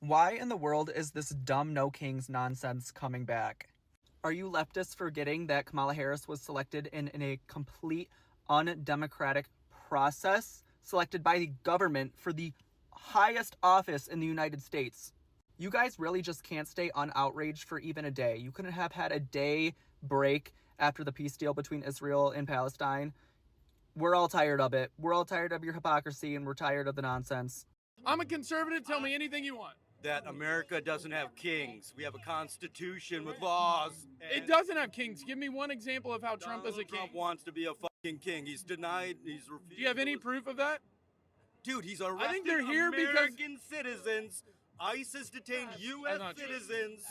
Why in the world is this dumb no kings nonsense coming back? Are you leftists forgetting that Kamala Harris was selected in a complete undemocratic process, selected by the government for the highest office in the United States? You guys really just can't stay unoutraged for even a day. You couldn't have had a day break after the peace deal between Israel and Palestine. We're all tired of it. We're all tired of your hypocrisy, and we're tired of the nonsense. I'm a conservative. Tell me anything you want. That America doesn't have kings. We have a constitution with laws. It doesn't have kings. Give me one example of how Trump is a king. Trump wants to be a fucking king. He's denied. He's refused. Do you have any proof of that? Dude, he's arrested I think they're here American because citizens. ICE has detained U.S. not true. citizens.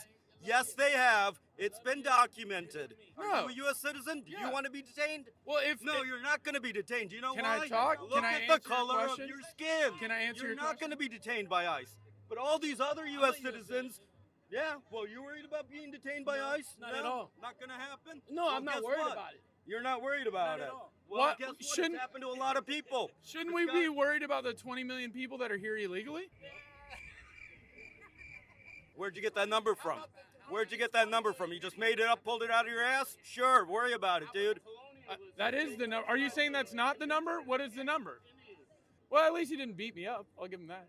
Yes, they have. It's been documented. No. Are you a U.S. citizen? Do Yeah. you want to be detained? Well, if No, you're not going to be detained. Do you know Can why? I talk? Look Can I at answer the color your of question? your skin. Can I answer You're your not question? going to be detained by ICE. But all these other U.S. citizens, yeah, well, you worried about being detained by ICE? not No? at all. Not going to happen? No, Well, I'm not guess worried what? about it. You're not worried about Not at it. all. Well, What? guess what? Shouldn't- It's happened to a lot of people. Shouldn't This we be guy- worried about the 20 million people that are here illegally? Where'd you get that number from? Where'd you get that number from? You just made it up, pulled it out of your ass? Sure, worry about it, dude. That is the number. Are you saying that's not the number? What is the number? Well, at least he didn't beat me up. I'll give him that.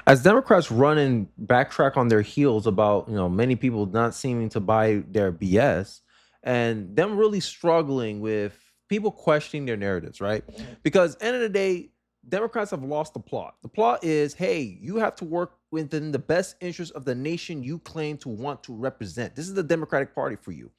As Democrats run and backtrack on their heels about, many people not seeming to buy their BS and them really struggling with people questioning their narratives, right? Because end of the day, Democrats have lost the plot. The plot is, hey, you have to work within the best interest of the nation you claim to want to represent. This is the Democratic Party for you.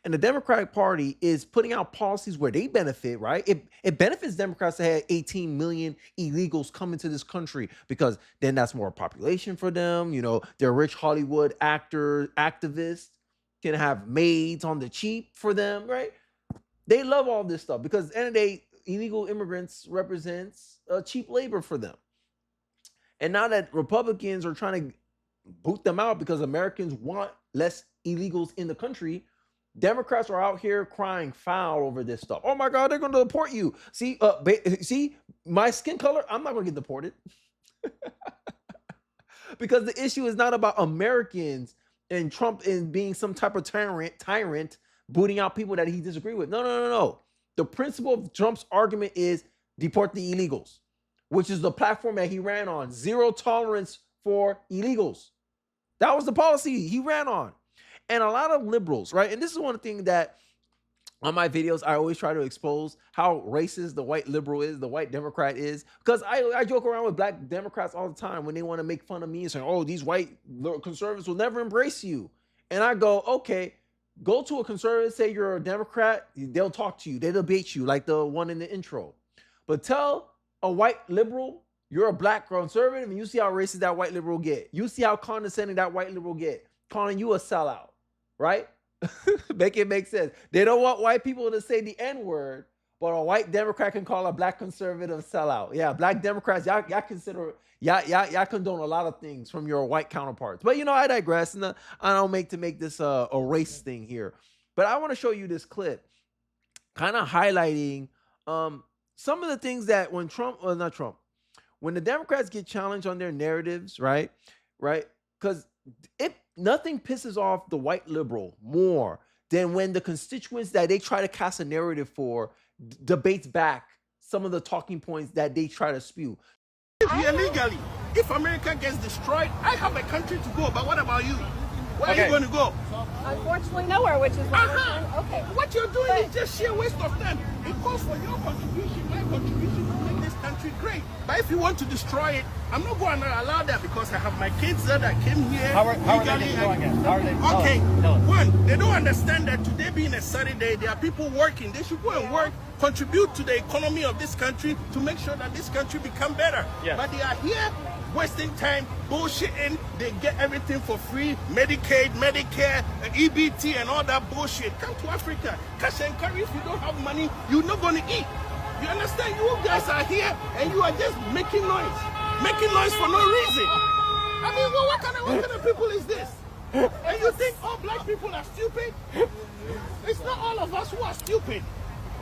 And the Democratic Party is putting out policies where they benefit, right? It benefits Democrats to have 18 million illegals come into this country because then that's more population for them. They're rich Hollywood activists can have maids on the cheap for them, right? They love all this stuff because at the end of the day, illegal immigrants represents cheap labor for them. And now that Republicans are trying to boot them out because Americans want less illegals in the country, Democrats are out here crying foul over this stuff. Oh my God, they're going to deport you. See, see my skin color, I'm not going to get deported. Because the issue is not about Americans and Trump and being some type of tyrant booting out people that he disagrees with. No. The principle of Trump's argument is deport the illegals, which is the platform that he ran on. Zero tolerance for illegals. That was the policy he ran on. And a lot of liberals, right? And this is one thing that on my videos, I always try to expose how racist the white liberal is, the white Democrat is. Because I joke around with black Democrats all the time when they want to make fun of me and say, oh, these white conservatives will never embrace you. And I go, okay, go to a conservative, say you're a Democrat, they'll talk to you, they'll debate you like the one in the intro. But tell a white liberal you're a black conservative and you see how racist that white liberal get. You see how condescending that white liberal get, calling you a sellout, right? Make it make sense. They don't want white people to say the N-word, but a white Democrat can call a black conservative sellout. Yeah, black Democrats, y'all condone a lot of things from your white counterparts. But I digress, and I don't make this a race thing here. But I want to show you this clip, kind of highlighting some of the things that when when the Democrats get challenged on their narratives, right? Because nothing pisses off the white liberal more than when the constituents that they try to cast a narrative for debates back some of the talking points that they try to spew. Illegally, if America gets destroyed, I have a country to go. But what about you? Where are you going to go? Unfortunately, nowhere, which is why we're trying. Okay. What you're doing is just sheer waste of time. It calls for your contribution, my contribution to make this country great. But if you want to destroy it, I'm not going to allow that because I have my kids there that came here. How are they destroying it? How are they? Okay, Tell us. one, they don't understand that today being a Saturday, there are people working. They should go and work, contribute to the economy of this country to make sure that this country become better. Yes. But they are here wasting time, bullshitting. They get everything for free, Medicaid, Medicare, EBT, and all that bullshit. Come to Africa, cash and carry. If you don't have money, you're not going to eat. You understand? You guys are here and you are just making noise for no reason. I mean, what kind of people is this? And you think all black people are stupid? It's not all of us who are stupid.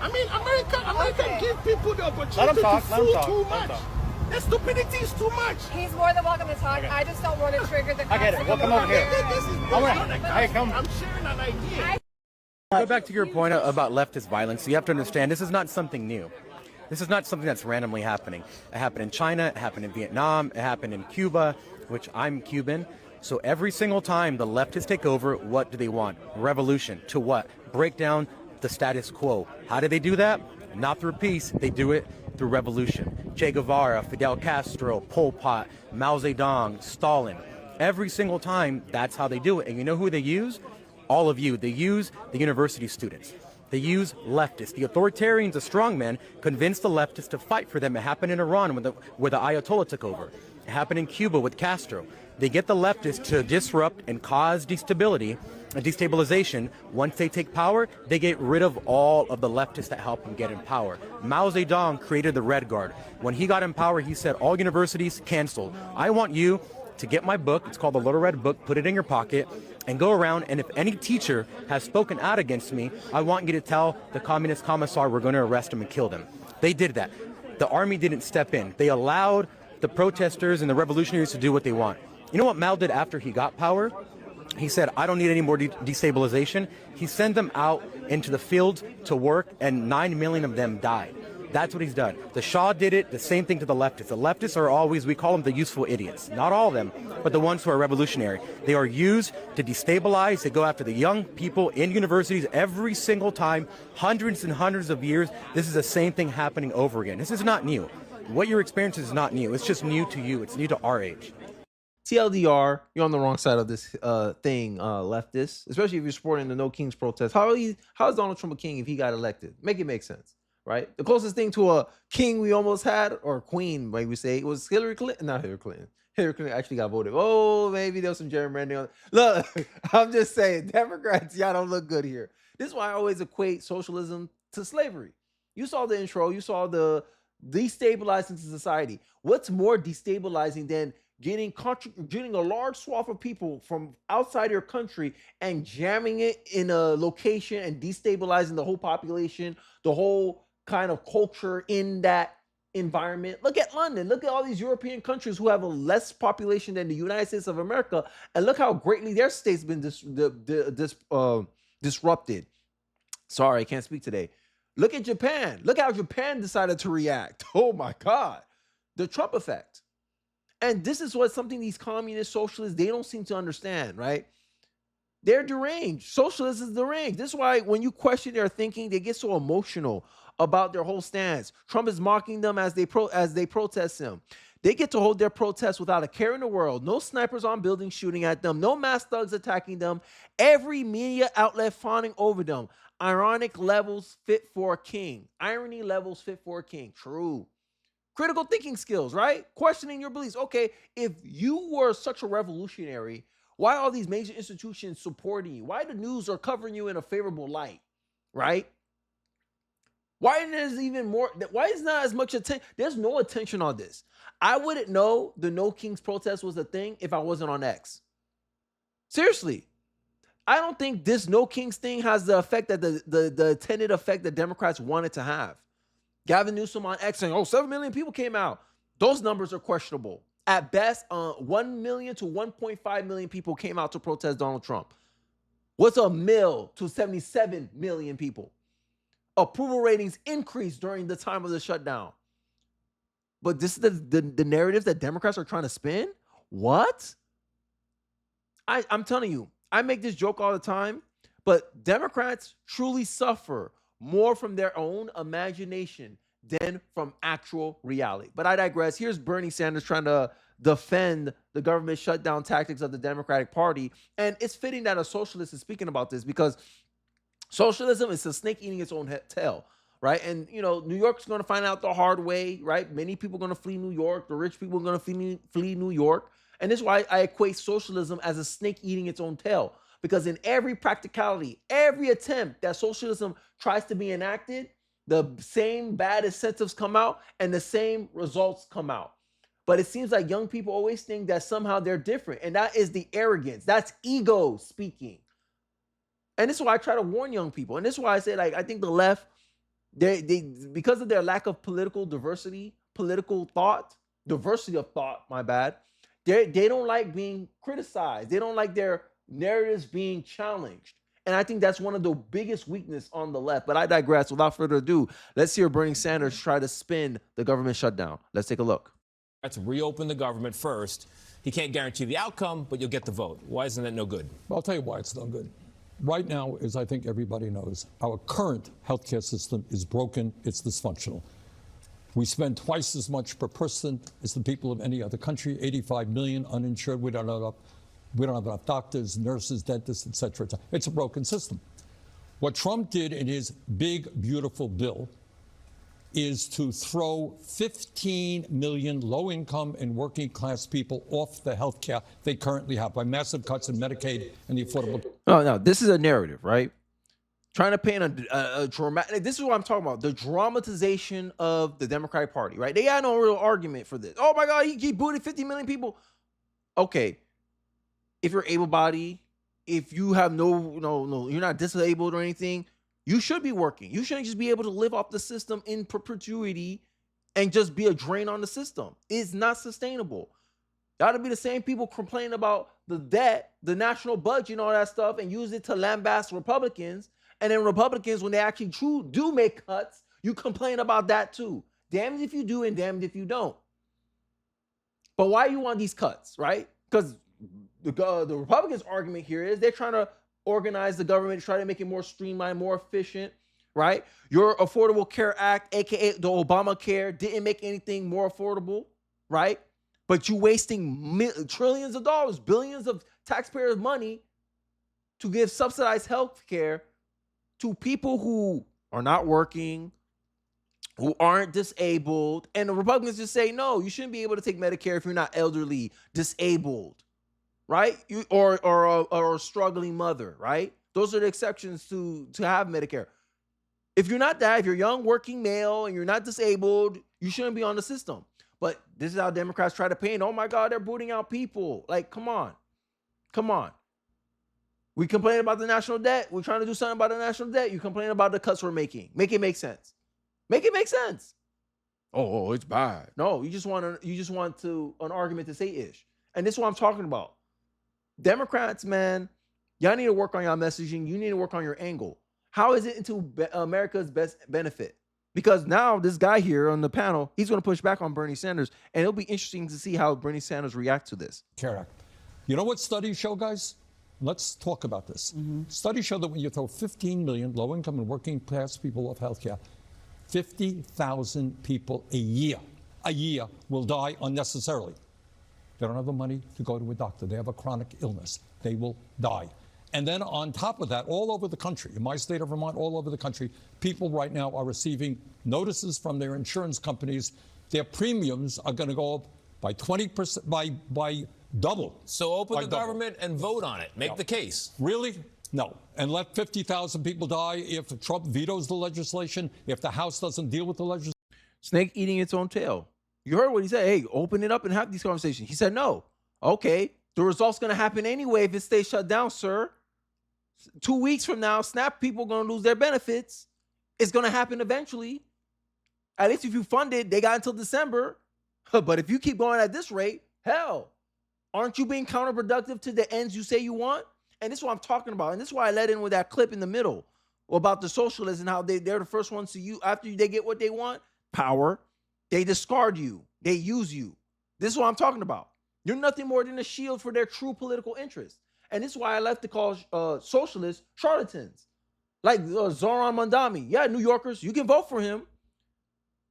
I mean, America give people the opportunity to fool too much. The stupidity is too much. He's more than welcome to talk. I just don't want to trigger the I get it. We'll come over here. This is Hey, come. I'm sharing an idea. Go back to your point about leftist violence. You have to understand this is not something new. This is not something that's randomly happening. It happened in China, it happened in Vietnam, it happened in Cuba, which I'm Cuban. So every single time the leftists take over, what do they want? Revolution. To what? Break down the status quo. How do they do that? Not through peace, they do it through revolution. Che Guevara, Fidel Castro, Pol Pot, Mao Zedong, Stalin. Every single time, that's how they do it. And you know who they use? All of you. They use the university students. They use leftists. The authoritarians, the strongmen, convinced the leftists to fight for them. It happened in Iran where the Ayatollah took over. It happened in Cuba with Castro. They get the leftists to disrupt and cause destabilization. Once they take power, they get rid of all of the leftists that help them get in power. Mao Zedong created the Red Guard. When he got in power, he said, all universities canceled. I want you to get my book. It's called the Little Red Book. Put it in your pocket and go around. And if any teacher has spoken out against me, I want you to tell the communist commissar we're going to arrest him and kill them. They did that. The army didn't step in. They allowed the protesters and the revolutionaries to do what they want. You know what Mao did after he got power? He said, I don't need any more destabilization. He sent them out into the fields to work, and 9 million of them died. That's what he's done. The Shah did it, the same thing to the leftists. The leftists are always, we call them the useful idiots. Not all of them, but the ones who are revolutionary. They are used to destabilize, to go after the young people in universities every single time, hundreds and hundreds of years. This is the same thing happening over again. This is not new. What you're experiencing is not new. It's just new to you. It's new to our age. TLDR, you're on the wrong side of this thing, leftists, especially if you're supporting the No Kings protest. How is Donald Trump a king if he got elected? Make it make sense, right? The closest thing to a king we almost had, or queen, maybe we say, was Hillary Clinton. Not Hillary Clinton. Hillary Clinton actually got voted. Oh, maybe there was some gerrymandering on. Look, I'm just saying, Democrats, y'all don't look good here. This is why I always equate socialism to slavery. You saw the intro. You saw the destabilizing society. What's more destabilizing than getting a large swath of people from outside your country and jamming it in a location and destabilizing the whole population, the whole kind of culture in that environment? Look at London. Look at all these European countries who have a less population than the United States of America, and look how greatly their state's been disrupted. Sorry, I can't speak today. Look at Japan. Look how Japan decided to react. Oh my God. The Trump effect. And this is what something these communist socialists, they don't seem to understand, right? They're deranged. Socialists is deranged. This is why when you question their thinking, they get so emotional about their whole stance. Trump is mocking them as they protest him. They get to hold their protests without a care in the world. No snipers on buildings shooting at them. No masked thugs attacking them. Every media outlet fawning over them. Ironic levels fit for a king. Irony levels fit for a king. True. Critical thinking skills, right? Questioning your beliefs. Okay, if you were such a revolutionary, why are all these major institutions supporting you? Why the news are covering you in a favorable light, right? Why is not as much attention? There's no attention on this. I wouldn't know the No Kings protest was a thing if I wasn't on X. Seriously. I don't think this No Kings thing has the effect that the intended effect that Democrats wanted to have. Gavin Newsom on X saying, 7 million people came out. Those numbers are questionable. At best, 1 million to 1.5 million people came out to protest Donald Trump. What's a mil to 77 million people? Approval ratings increased during the time of the shutdown. But this is the narrative that Democrats are trying to spin? What? I'm telling you, I make this joke all the time, but Democrats truly suffer more from their own imagination than from actual reality. But I digress. Here's Bernie Sanders trying to defend the government shutdown tactics of the Democratic Party. And it's fitting that a socialist is speaking about this because socialism is a snake eating its own tail, right? And, New York's going to find out the hard way, right? Many people are going to flee New York. The rich people are going to flee New York. And this is why I equate socialism as a snake eating its own tail. Because in every practicality, every attempt that socialism tries to be enacted, the same bad incentives come out and the same results come out. But it seems like young people always think that somehow they're different. And that is the arrogance. That's ego speaking. And this is why I try to warn young people. And this is why I say, I think the left, they because of their lack of political diversity, political thought, diversity of thought, my bad. They don't like being criticized. They don't like their narratives being challenged. And I think that's one of the biggest weakness on the left. But I digress. Without further ado, let's hear Bernie Sanders try to spin the government shutdown. Let's take a look. To reopen the government first. He can't guarantee the outcome, but you'll get the vote. Why isn't that no good? Well, I'll tell you why it's no good. Right now, as I think everybody knows, our current healthcare system is broken. It's dysfunctional. We spend twice as much per person as the people of any other country. 85 million uninsured. We don't have enough doctors, nurses, dentists, et cetera. It's a broken system. What Trump did in his big, beautiful bill is to throw 15 million low-income and working-class people off the health care they currently have by massive cuts in Medicaid and the Affordable. No, this is a narrative, right? Trying to paint a dramatic. This is what I'm talking about. The dramatization of the Democratic Party, right? They had no real argument for this. Oh my God, he booted 50 million people. Okay, if you're able-bodied, if you have no, you're not disabled or anything, you should be working. You shouldn't just be able to live off the system in perpetuity and just be a drain on the system. It's not sustainable. That'll be the same people complaining about the debt, the national budget, and all that stuff, and use it to lambast Republicans. And then Republicans, when they actually do make cuts, you complain about that too. Damned if you do and damned if you don't. But why you want these cuts, right? Because the Republicans' argument here is they're trying to organize the government, try to make it more streamlined, more efficient, right? Your Affordable Care Act, aka the Obamacare, didn't make anything more affordable, right? But you wasting trillions of dollars, billions of taxpayers' money to give subsidized health care to people who are not working, who aren't disabled. And the Republicans just say, no, you shouldn't be able to take Medicare if you're not elderly, disabled, right? Or a struggling mother, right? Those are the exceptions to have Medicare. If you're not that, if you're young, working male, and you're not disabled, you shouldn't be on the system. But this is how Democrats try to paint. Oh my God, they're booting out people. Like, come on. Come on. We complain about the national debt. We're trying to do something about the national debt. You complain about the cuts we're making. Make it make sense. Make it make sense. Oh, it's bad. No, you just want an argument to say ish. And this is what I'm talking about. Democrats, man, y'all need to work on your messaging. You need to work on your angle. How is it into America's best benefit? Because now this guy here on the panel, he's going to push back on Bernie Sanders, and it'll be interesting to see how Bernie Sanders reacts to this. Care Act. You know what studies show, guys? Let's talk about this. Studies show that when you throw 15 million low-income and working-class people off health care, 50,000 people a year will die unnecessarily. They don't have the money to go to a doctor. They have a chronic illness. They will die. And then on top of that, all over the country, in my state of Vermont, all over the country, people right now are receiving notices from their insurance companies. Their premiums are going to go up by 20%, by double. So open the government and vote on it. Make the case. Really? No. And let 50,000 people die if Trump vetoes the legislation, if the House doesn't deal with the legislation. Snake eating its own tail. You heard what he said. Hey, open it up and have these conversations. He said no. Okay. The result's going to happen anyway if it stays shut down, sir. 2 weeks from now, SNAP people are going to lose their benefits. It's going to happen eventually. At least if you fund it, they got until December. But if you keep going at this rate, hell, aren't you being counterproductive to the ends you say you want? And this is what I'm talking about. And this is why I let in with that clip in the middle about the socialists and how they're the first ones to you. After they get what they want, power, they discard you. They use you. This is what I'm talking about. You're nothing more than a shield for their true political interests. And this is why I left to call socialists charlatans. Like Zoran Mandami. Yeah, New Yorkers, you can vote for him.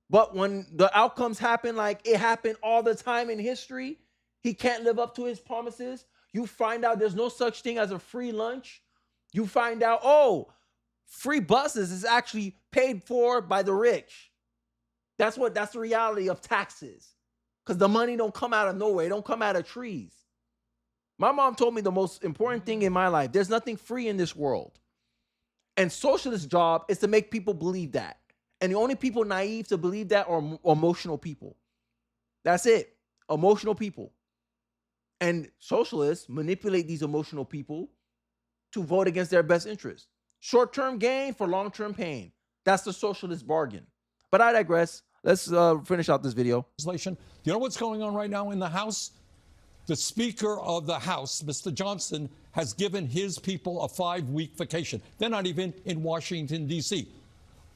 But when the outcomes happen like it happened all the time in history, he can't live up to his promises. You find out there's no such thing as a free lunch. You find out, oh, free buses is actually paid for by the rich. That's the reality of taxes. Because the money don't come out of nowhere. It don't come out of trees. My mom told me the most important thing in my life, there's nothing free in this world. And socialist job is to make people believe that. And the only people naive to believe that are emotional people. That's it. Emotional people. And socialists manipulate these emotional people to vote against their best interest. Short-term gain for long-term pain. That's the socialist bargain. But I digress. Let's finish out this video. legislation. You know what's going on right now in the House? The Speaker of the House, Mr. Johnson, has given his people a 5-week vacation. They're not even in Washington, D.C.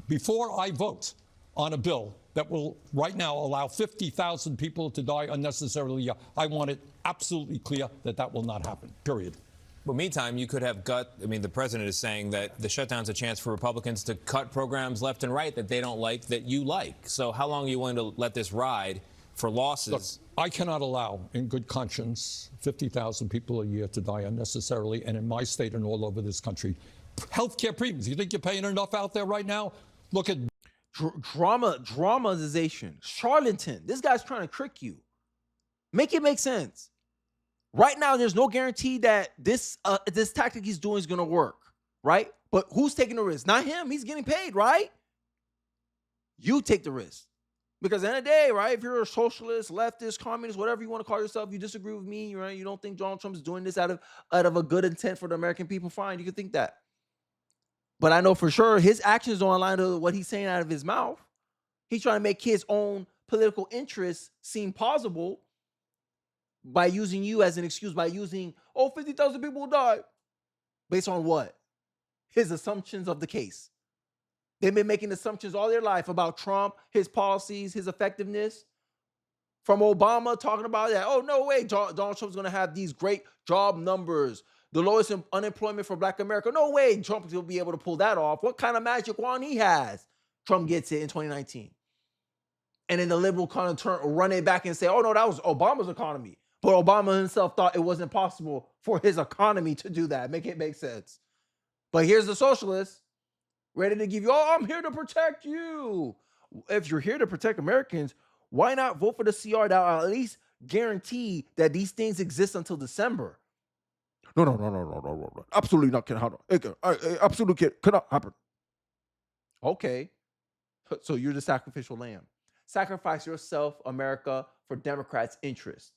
Before I vote on a bill that will right now allow 50,000 people to die unnecessarily, I want it absolutely clear that that will not happen, period. But meantime, you could have the president is saying that the shutdown's a chance for Republicans to cut programs left and right that they don't like, that you like. So how long are you willing to let this ride for losses? Look, I cannot allow, in good conscience, 50,000 people a year to die unnecessarily, and in my state and all over this country. Healthcare premiums. You think you're paying enough out there right now? Look at dramatization, charlatan. This guy's trying to trick you. Make it make sense. Right now, there's no guarantee that this tactic he's doing is going to work, right? But who's taking the risk? Not him. He's getting paid, right? You take the risk. Because at the end of the day, right, if you're a socialist, leftist, communist, whatever you want to call yourself, you disagree with me, right? You don't think Donald Trump is doing this out of a good intent for the American people, fine, you can think that. But I know for sure his actions don't align to what he's saying out of his mouth. He's trying to make his own political interests seem plausible by using you as an excuse, by using, 50,000 people will die. Based on what? His assumptions of the case. They've been making assumptions all their life about Trump, his policies, his effectiveness. From Obama talking about that, oh, no way, Donald Trump's going to have these great job numbers, the lowest unemployment for Black America. No way Trump will be able to pull that off. What kind of magic wand he has? Trump gets it in 2019. And then the liberal kind of run it back and say, oh, no, that was Obama's economy. But Obama himself thought it wasn't possible for his economy to do that. Make it make sense. But here's the socialist ready to give you, I'm here to protect you. If you're here to protect Americans, why not vote for the CR that will at least guarantee that these things exist until December? No. Absolutely not can happen. Absolutely cannot happen. Okay. So you're the sacrificial lamb. Sacrifice yourself, America, for Democrats' interest.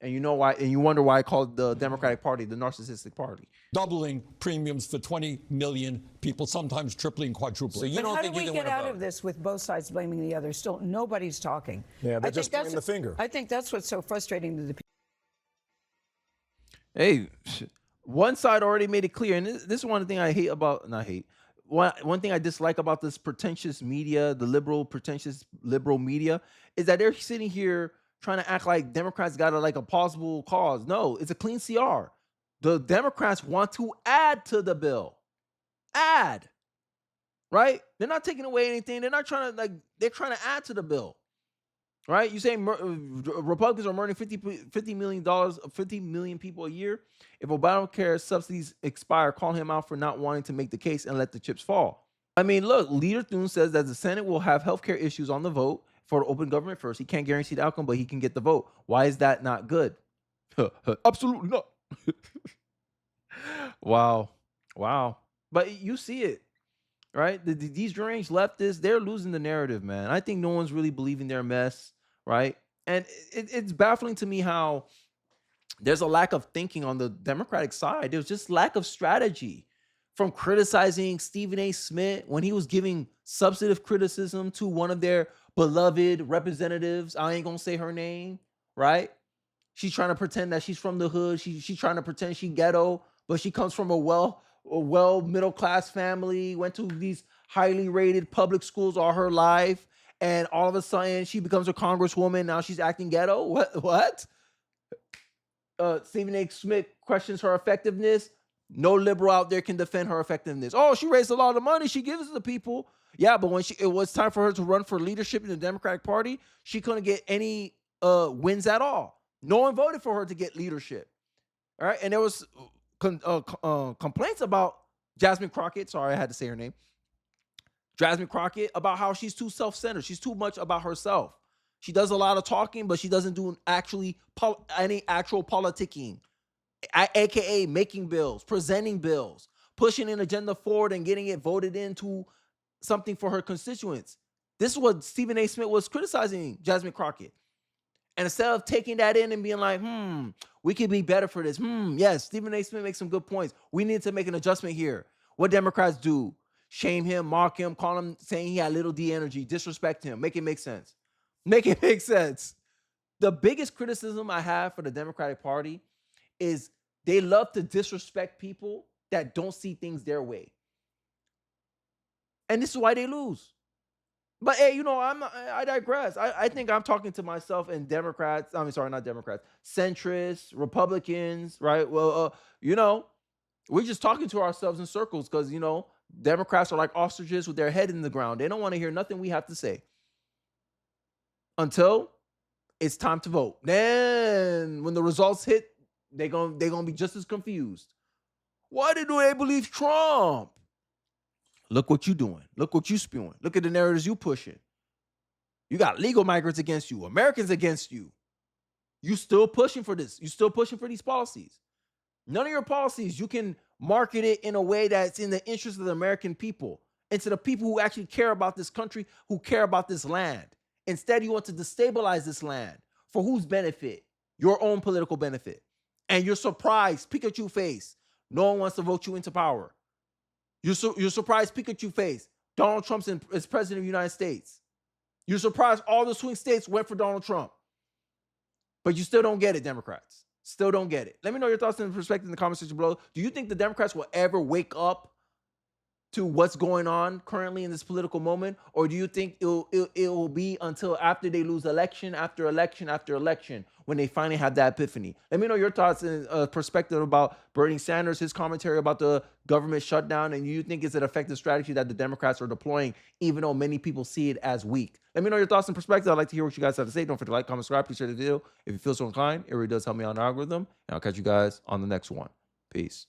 And you know why? And you wonder why I called the Democratic Party the narcissistic party. doubling premiums for 20 million people, sometimes tripling, quadrupling. So you don't think how do you we can get win a out vote? of this with both sides blaming the other? Still, nobody's talking. Yeah, they're I just think pointing the finger. I think that's what's so frustrating to the people. Hey, one side already made it clear, and this is one thing I hate about, not hate, one thing I dislike about this pretentious media, the pretentious liberal media, is that they're sitting here trying to act like Democrats got a plausible cause. No, it's a clean CR. The Democrats want to add to the bill. Add. Right? They're not taking away anything. They're not trying to, they're trying to add to the bill. Right? You saying Republicans are murdering $50 million people a year? If Obamacare subsidies expire, call him out for not wanting to make the case and let the chips fall. I mean, look, Leader Thune says that the Senate will have healthcare issues on the vote for open government first. He can't guarantee the outcome, but he can get the vote. Why is that not good? Absolutely not. Wow. But you see it, right? These deranged leftists, they're losing the narrative, man. I think no one's really believing their mess, right? And it's baffling to me how there's a lack of thinking on the Democratic side. There's just lack of strategy. From criticizing Stephen A. Smith when he was giving substantive criticism to one of their beloved representatives. I ain't gonna say her name, right? She's trying to pretend that she's from the hood. She's trying to pretend she ghetto, but she comes from a well middle-class family, went to these highly rated public schools all her life, and all of a sudden she becomes a congresswoman. Now she's acting ghetto. What? Stephen A. Smith questions her effectiveness. No liberal out there can defend her effectiveness. Oh, she raised a lot of money. She gives it to people. Yeah, but when it was time for her to run for leadership in the Democratic Party, she couldn't get any wins at all. No one voted for her to get leadership. All right, and there was complaints about Jasmine Crockett. Sorry, I had to say her name. Jasmine Crockett, about how she's too self-centered. She's too much about herself. She does a lot of talking, but she doesn't do any actual politicking. AKA making bills, presenting bills, pushing an agenda forward and getting it voted into something for her constituents. This is what Stephen A. Smith was criticizing Jasmine Crockett. And instead of taking that in and being like, we could be better for this. Yes, Stephen A. Smith makes some good points. We need to make an adjustment here. What Democrats do? shame him, mock him, call him saying he had little D energy, disrespect him, make it make sense. Make it make sense. The biggest criticism I have for the Democratic Party is they love to disrespect people that don't see things their way. And this is why they lose. But hey, I digress. I think I'm talking to myself and Democrats. I mean, sorry, not Democrats, centrists, Republicans, right? Well, we're just talking to ourselves in circles because, Democrats are like ostriches with their head in the ground. They don't want to hear nothing we have to say until it's time to vote. Then when the results hit, they're gonna be just as confused. Why do they believe Trump? Look what you doing. Look what you spewing. Look at the narratives you pushing. You got legal migrants against you, Americans against you. You still pushing for this. You still pushing for these policies. None of your policies, you can market it in a way that's in the interest of the American people and to the people who actually care about this country, who care about this land. Instead, you want to destabilize this land. For whose benefit? Your own political benefit. And you're surprised, Pikachu face. No one wants to vote you into power. You're surprised, Pikachu face. Donald Trump's is president of the United States. You're surprised all the swing states went for Donald Trump. But you still don't get it, Democrats. Still don't get it. Let me know your thoughts and perspective in the comment section below. Do you think the Democrats will ever wake up to what's going on currently in this political moment? Or do you think it will be until after they lose election after election after election when they finally have that epiphany? Let me know your thoughts and perspective about Bernie Sanders, his commentary about the government shutdown, and you think it's an effective strategy that the Democrats are deploying, even though many people see it as weak. Let me know your thoughts and perspective. I'd like to hear what you guys have to say. Don't forget to like, comment, subscribe, please share the video. If you feel so inclined, it really does help me on the algorithm. And I'll catch you guys on the next one. Peace.